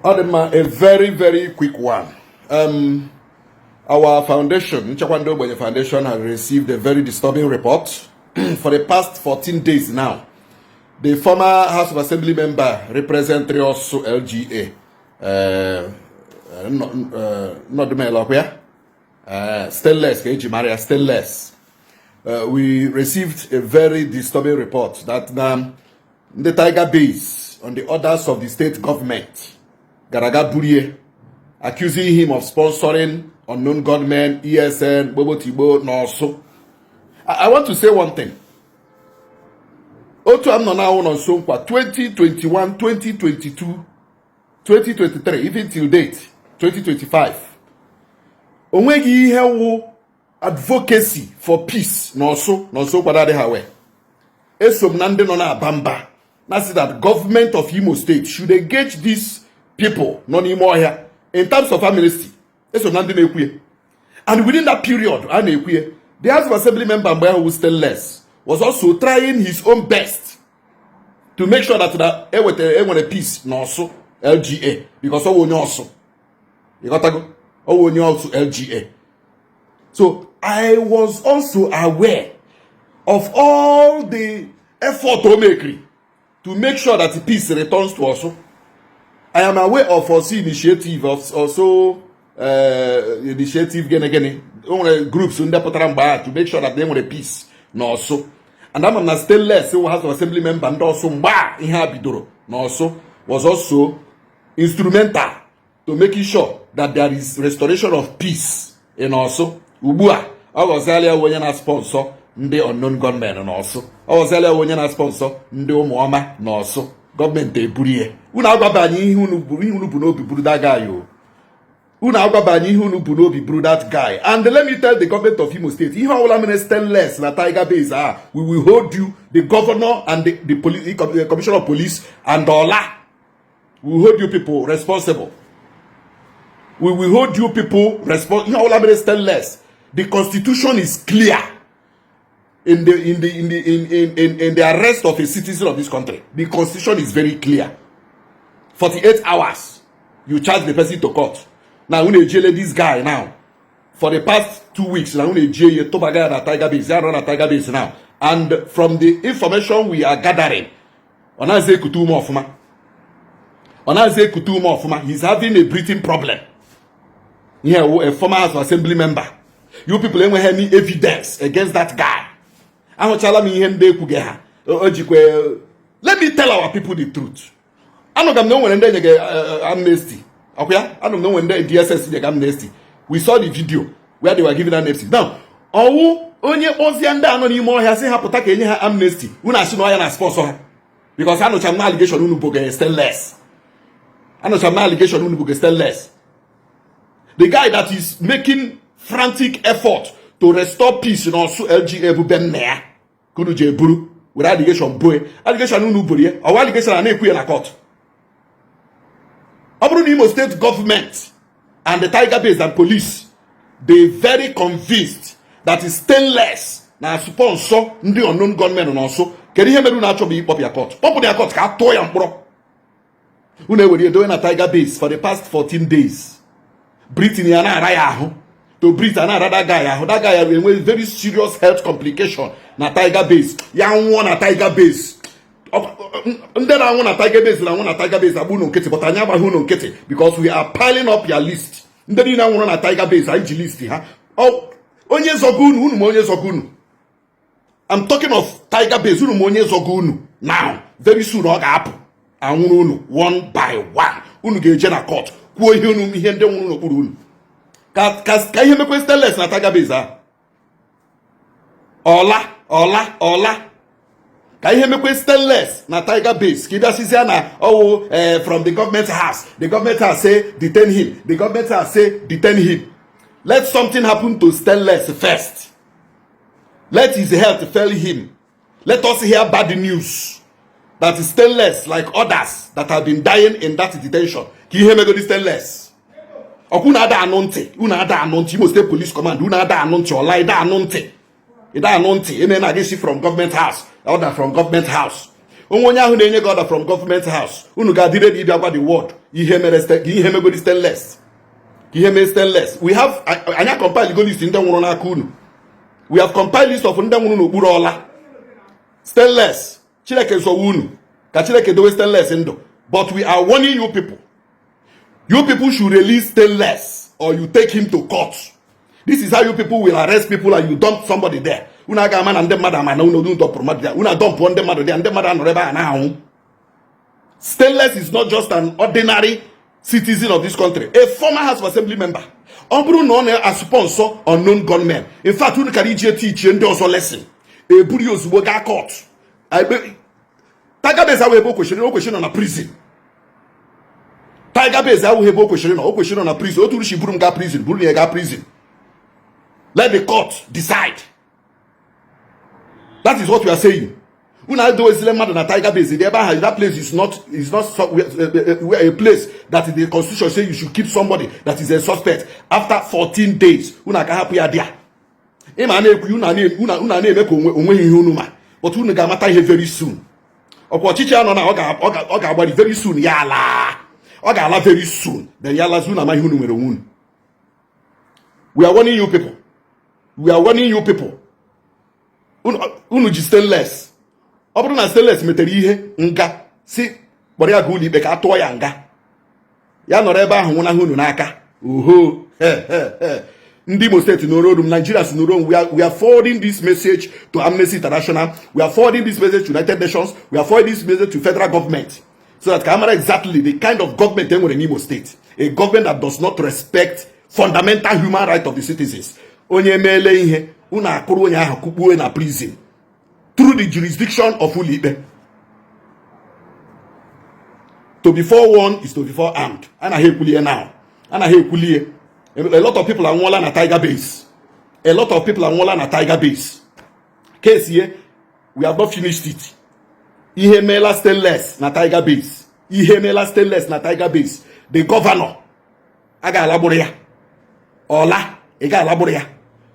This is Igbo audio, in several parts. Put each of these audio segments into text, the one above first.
Adema, a very quick one. Our foundation, Nchakwando Ogbonye Foundation, has received a very disturbing report for the past 14 days now. The former House of Assembly member representing also LGA, not the male where, Stainless, Maria Stainless. We received a very disturbing report that the Tiger Base, on the orders of the state government, Garaga Burie, accusing him of sponsoring unknown gunmen, ESN, Bobo Tibo, Norso. I want to say one thing. Otu am now on Sonkwa 2021, 2022, 2023, even till date, 2025. Onwegi ihe wo advocacy for peace Norso kwadade hawe. Esom nande no na abamba. That's that government of Imo State should engage these people, not anymore here, in terms of amnesty. And within that period, the House of Assembly member who was still less was also trying his own best to make sure that a peace, no also LGA, because also you got to go also LGA. So I was also aware of all the effort to make sure that the peace returns to us. I am aware of also initiative of also initiative groups to make sure that they want a peace. No also. And I'm not still less so House of Assembly member and also was also instrumental to making sure that there is restoration of peace in also Ubua. I was earlier when you sponsor ndị unknown gunmen and also. I was earlier when you sponsor ndị ụmụọma na also. Government eburie. Unu agwabanye ihe unu bu n'obi buru that guy yo. Unu agwabanye ihe unu bu n'obi buru that guy. And let me tell the government of Imo State, ihe ọbụla mere stainless na Tiger Base we will hold you, the governor and the police, the commissioner of police and Ola. We will hold you people responsible. We will hold you people responsible. Ihe ọbụla mere stainless. The constitution is clear in the arrest of a citizen of this country. The constitution is very clear. 48 hours, you charge the person to court. Now, when they jail this guy now, for the past 2 weeks, now when they jail you, Tobaga at Tiger Base, they are on a Tiger Base now. And from the information we are gathering, Onaze Kutumo Ofuma, he's having a breathing problem. Yeah, a former House of Assembly member. You people ain't have any evidence against that guy. Let me tell our people the truth. I don't know when they get amnesty. Okay? I don't know when they DSS get amnesty. We saw the video where they were giving amnesty. Now, onye ozianda anonymous has say hapota ke nye amnesty. Una shi no ya na sponsor. Because I know some allegation unu boge stainless. The guy that is making frantic effort to restore peace in also LGA bu ben na kudu je buru with allegation boy allegation unu buru or allegation na ekwu na court. Oburu Imo State government and the Tiger Base and police, they very convinced that is stainless na sponsor ndị unknown gunmen and also kedu ihe meru na acho be pop ya court pop ya court ka to ya mkporo unu ewere do na Tiger Base for the past 14 days. Britain ya na ara ya ahụ to breathe and another guy. That guy will very serious health complication na Tiger Base. Ya won na Tiger Base. Then I want a Tiger Base, I want a Tiger Base, Abu no Kete, but I never who no Kete because we are piling up your list. Then you want a Tiger Base, I list, huh? Oh, Onye Zogunu, Monye Zogunu. I'm talking of Tiger Base, Monye Zogunu. Now, very soon, I'll happen. I want one by one. Unu get Jenna court. Kuo hinu mi hende unu unu. Ka ihe mekwe stainless na Tiger Base Ola. Ka ihe mekwe stainless na Tiger Base. Kida sisi na from the government house. The government house say detain him. The government house say detain him. Let something happen to stainless first. Let his health fail him. Let us hear bad news. That is stainless like others that have been dying in that detention. Ki ihe mego di stainless. Okuna ada anonte, Imo State Police Command, una ada anonte, or lie da anonte. Ida anonte, ene na gesi from government house, order from government house. onye ahụ na-enye gị order from government house unu ga-adị ready ịbịa gwa the world ihe megodi stainless we have anya compile go list ndị nwụrụ n'aka unu. We have compiled list of ndị nwụrụ n'okpuru ọla. Stainless Chineke nsogbu unu ka Chineke dowe stainless ndụ, but we are warning you people. You people should release stainless or you take him to court. This is how you people will arrest people and you dump somebody there. Una ga ama na ndị mmadụ ama na unu do dump mmadụ there. Una dump ndị mmadụ there, ndị mmadụ anọrọ ebe a na-anwụ. Stainless is not just an ordinary citizen of this country, a former House of Assembly member. Ọ bụrụ na ọ na sponsor unknown gunmen. In fact, unu kara ije teach ndị ọzọ lesson. Eburu ya ozugbo gaa court. Tiger Base awụ ebe o kwesịrị na prison. Tiger Base awụ ebe o kwesịrị na prison. Otu rushi buru m gaa prison, buru ya gaa prison. Let the court decide. That is what we are saying. Una do ezile mmadụ na Tiger Base. That place is not a place that the constitution says you should keep somebody that is a suspect after 14 days. Una ka hapụ ya dia. Ịma na-ekwu una na-eme ka onweghị ihe unu ma, but unu ga-amata ihe very soon. Ọkwa ọchịchị anọ na ọ ga-agbari very soon ya ala. Ọ ga-ala very soon. Then ya lazi unu ama ihe unu mere onwe unu. We are warning you people. We are warning you people. Unu ji stainless. Ọ bụrụ na stainless metere ihe nga si kpọrọ ya ga ụlọ ikpe ka atụọ ya nga, ya nọrọ ebe ahụ nwụnahụ unu n'aka. Oho ndị Imo State n'oru m, Nigerians n'oru, we are forwarding this message to Amnesty International, we are forwarding this message to United Nations, we are forwarding this message to federal government, so that can exactly the kind of government they were in Imo State, a government that does not respect fundamental human rights of the citizens. Onye meele ihe unu akụrụ onye ahụ kukpuo na prison through the jurisdiction of ụlọikpe. To be forewarned is to be forearmed. Anaghị ekwulie now. Anaghị ekwulie. A lot of people are nwụọla na Tiger Base. A lot of people are nwụọla na Tiger Base. Case here, we have not finished it. Ihe meela stainless na Tiger Base. Ihe meela stainless na Tiger Base. The governor aga alabụrụ ya. Ola ega alabụrụ ya.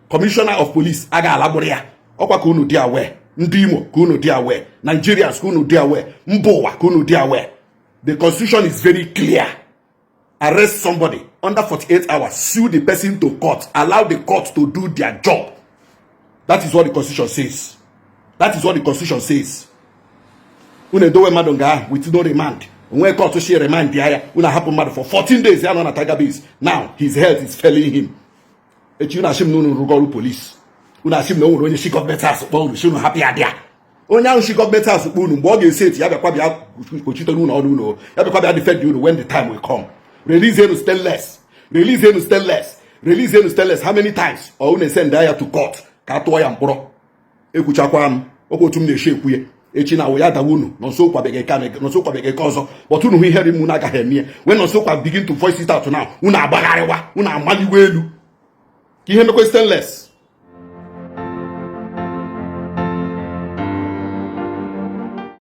Commissioner of Police aga alabụrụ ya. Ọkwa ka unu dị aware. Ndị Imo ka unu dị aware. Nigerians ka unu dị aware. Mba ụwa ka unu dị aware. The constitution is very clear. Arrest somebody under 48 hours, sue the person to court, allow the court to do their job. That is what the constitution says. That is what the constitution says. Una dowe mmadụ nga with no remand. When court she remand the aya, una happen mmadụ for 14 days ya nọ na Tiger Base. Now his health is failing him. Echi una ashim no rugolu police. Una ashim no onye shi government house kpọ shi no happy adia. Onye ahụ shi government house kpọ unu mgbe ọ ga-esi eti ya bịakwa bịa kpochitere unu ọnụ unu. Ya bịakwa bịa defend unu when the time will come. Release him stainless. Release him stainless. Release him stainless. How many times? Or una send ya to court. Ka atụọ ya mkpọrọ. Ekwuchakwa m. Okwu otu m na-eshi ekwuye. Echi na ya dawa unu. Nọnso kwabege ka ọzọ. But unu hụ ihe ri unu agaghị eme. When nọnso kwa begin to voice it out now. Unu agbagharịwa. Unu amaliwe elu. Ka ihe mekwe stainless.